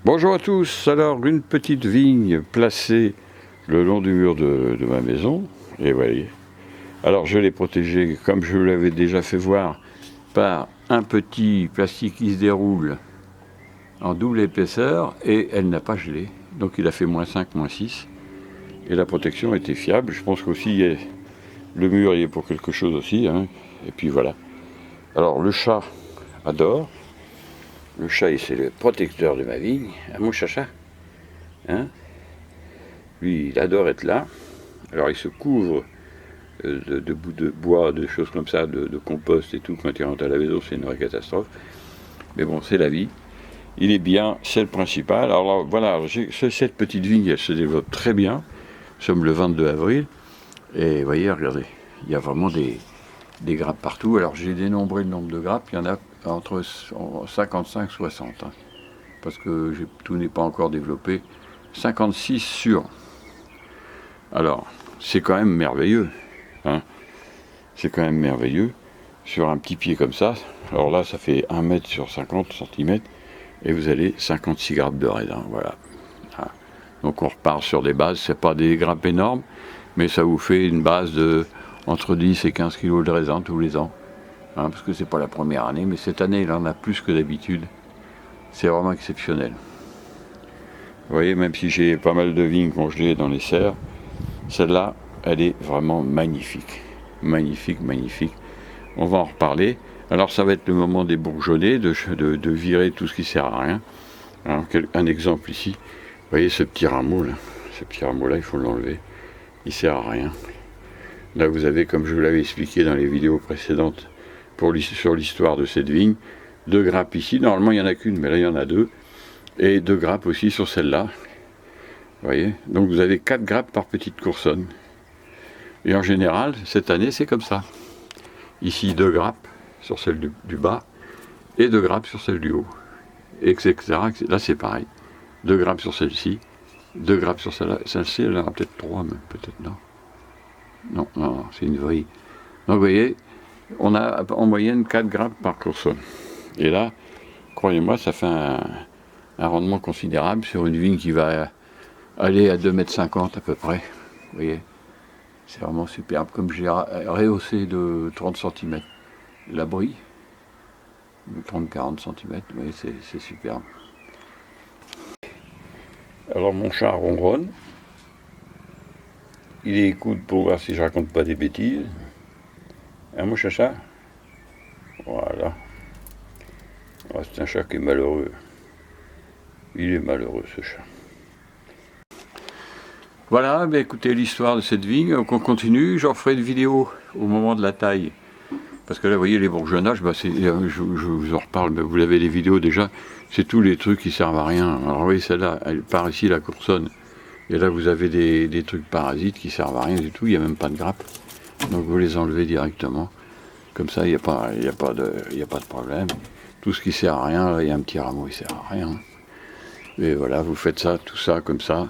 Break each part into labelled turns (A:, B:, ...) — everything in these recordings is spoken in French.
A: Bonjour à tous, alors une petite vigne placée le long du mur de ma maison, et voyez. Alors je l'ai protégée, comme je vous l'avais déjà fait voir, par un petit plastique qui se déroule en double épaisseur, et elle n'a pas gelé. Donc il a fait -5, -6, et la protection était fiable. Je pense qu'aussi le mur y est pour quelque chose aussi, hein. Et puis voilà. Alors le chat adore. Le chat, c'est le protecteur de ma vigne, hein, mon chacha, hein. Lui, il adore être là. Alors, il se couvre de bouts de bois, de choses comme ça, de compost et tout. Quand il rentre à la maison, c'est une vraie catastrophe. Mais bon, c'est la vie. Il est bien, c'est le principal. Alors là, voilà, cette petite vigne, elle se développe très bien. Nous sommes le 22 avril. Et vous voyez, regardez, il y a vraiment des grappes partout. Alors, j'ai dénombré le nombre de grappes. Il y en a entre 55 et 60. Hein, parce que tout n'est pas encore développé. 56 sur. Alors, c'est quand même merveilleux. Hein, c'est quand même merveilleux. Sur un petit pied comme ça, alors là, ça fait 1 mètre sur 50 cm, et vous avez 56 grappes de raisin. Voilà. Ah. Donc on repart sur des bases, c'est pas des grappes énormes, mais ça vous fait une base de entre 10 et 15 kg de raisin tous les ans. Hein, parce que c'est pas la première année, mais cette année, il en a plus que d'habitude. C'est vraiment exceptionnel. Vous voyez, même si j'ai pas mal de vignes congelées dans les serres, celle-là, elle est vraiment magnifique. Magnifique, magnifique. On va en reparler. Alors ça va être le moment des bourgeonnets, de virer tout ce qui sert à rien. Alors, un exemple ici. Vous voyez ce petit rameau là. Ce petit rameau-là, il faut l'enlever. Il sert à rien. Là, vous avez, comme je vous l'avais expliqué dans les vidéos précédentes, sur l'histoire de cette vigne, 2 grappes ici. Normalement, il n'y en a qu'une, mais là, il y en a 2. Et 2 grappes aussi sur celle-là. Vous voyez, donc vous avez 4 grappes par petite coursonne. Et en général, cette année, c'est comme ça. Ici, 2 grappes sur celle du bas et 2 grappes sur celle du haut. Etc. Là, c'est pareil. 2 grappes sur celle-ci, 2 grappes sur celle-là. Celle-ci, elle en a peut-être 3, mais peut-être non. Non, c'est une vrille. Donc, vous voyez, on a en moyenne 4 grappes par coursonne. Et là, croyez-moi, ça fait un rendement considérable sur une vigne qui va aller à 2,50 m à peu près. Vous voyez, c'est vraiment superbe. Comme j'ai rehaussé de 30 cm l'abri, de 30-40 cm, vous voyez, c'est superbe. Alors mon chat ronronne. Il écoute pour voir si je raconte pas des bêtises. Hein, mon chacha? Voilà. Oh, c'est un chat qui est malheureux. Il est malheureux, ce chat. Voilà, ben écoutez l'histoire de cette vigne. Donc on continue. J'en ferai une vidéo au moment de la taille. Parce que là, vous voyez, les bourgeonnages, ben je vous en reparle, mais vous l'avez les vidéos déjà. C'est tous les trucs qui servent à rien. Alors oui, celle-là, elle part ici, la coursonne. Et là, vous avez des trucs parasites qui servent à rien du tout. Il n'y a même pas de grappe. Donc vous les enlevez directement. Comme ça, il n'y a pas de problème. Tout ce qui sert à rien, là, il y a un petit rameau, il sert à rien. Et voilà, vous faites ça, tout ça, comme ça.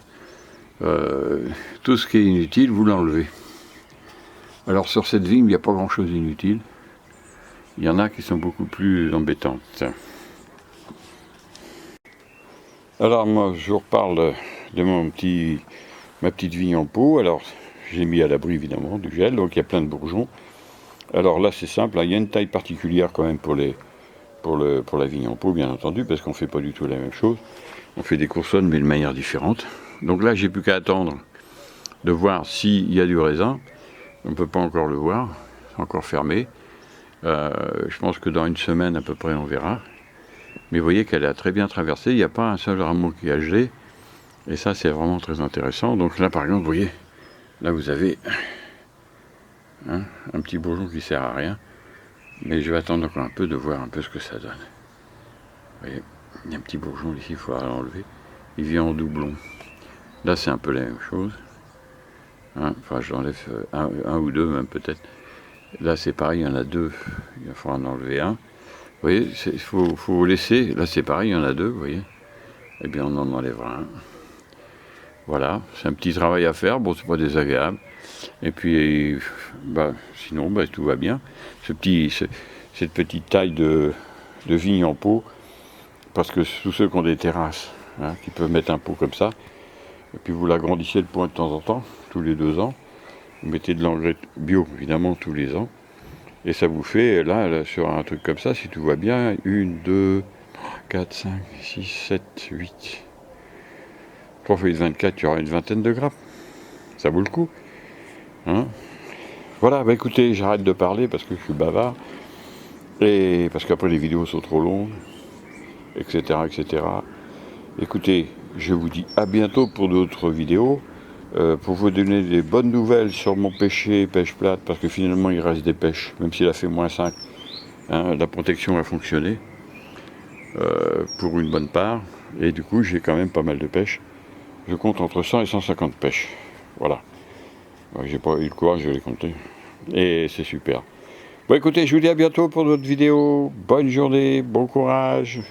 A: Tout ce qui est inutile, vous l'enlevez. Alors sur cette vigne, il n'y a pas grand-chose d'inutile. Il y en a qui sont beaucoup plus embêtantes. Alors moi, je vous reparle de ma petite vigne en pot. Alors, j'ai mis à l'abri évidemment du gel, donc il y a plein de bourgeons. Alors là, c'est simple, hein, il y a une taille particulière quand même pour la vigne en pot, bien entendu, parce qu'on ne fait pas du tout la même chose. On fait des coursonnes, mais de manière différente. Donc là, j'ai plus qu'à attendre de voir s'il y a du raisin. On ne peut pas encore le voir, c'est encore fermé. Je pense que dans une semaine à peu près, on verra. Mais vous voyez qu'elle a très bien traversé, il n'y a pas un seul rameau qui a gelé. Et ça, c'est vraiment très intéressant. Donc là, par exemple, vous voyez, là, vous avez un petit bourgeon qui ne sert à rien. Mais je vais attendre encore un peu de voir un peu ce que ça donne. Vous voyez, il y a un petit bourgeon ici, il faudra l'enlever. Il vient en doublon. Là, c'est un peu la même chose. Hein, enfin, je l'enlève un ou deux, même peut-être. Là, c'est pareil, il y en a 2. Il faudra en enlever un. Vous voyez, il faut laisser. Là, c'est pareil, il y en a 2, vous voyez. Eh bien, on en enlèvera un. Voilà, c'est un petit travail à faire. Bon, c'est pas désagréable. Et puis, sinon, tout va bien. Cette petite taille de vigne en pot, parce que tous ceux qui ont des terrasses, hein, qui peuvent mettre un pot comme ça. Et puis vous l'agrandissez le point de temps en temps, tous les 2 ans. Vous mettez de l'engrais bio, évidemment, tous les ans. Et ça vous fait, là, sur un truc comme ça, si tout va bien, 1, 2, 4, 5, 6, 7, 8. 3 fois 24, il y aura une vingtaine de grappes. Ça vaut le coup. Hein, voilà, bah écoutez, j'arrête de parler parce que je suis bavard. Et parce qu'après les vidéos sont trop longues, etc., etc. Écoutez, je vous dis à bientôt pour d'autres vidéos. Pour vous donner des bonnes nouvelles sur mon pêcher, pêche plate, parce que finalement il reste des pêches, même s'il a fait -5, hein, la protection a fonctionné pour une bonne part, et du coup j'ai quand même pas mal de pêches. Je compte entre 100 et 150 pêches, voilà. J'ai pas eu le courage de les compter, et c'est super. Bon écoutez, je vous dis à bientôt pour d'autres vidéos, bonne journée, bon courage,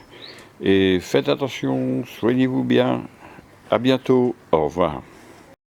A: et faites attention, soignez-vous bien, à bientôt, au revoir.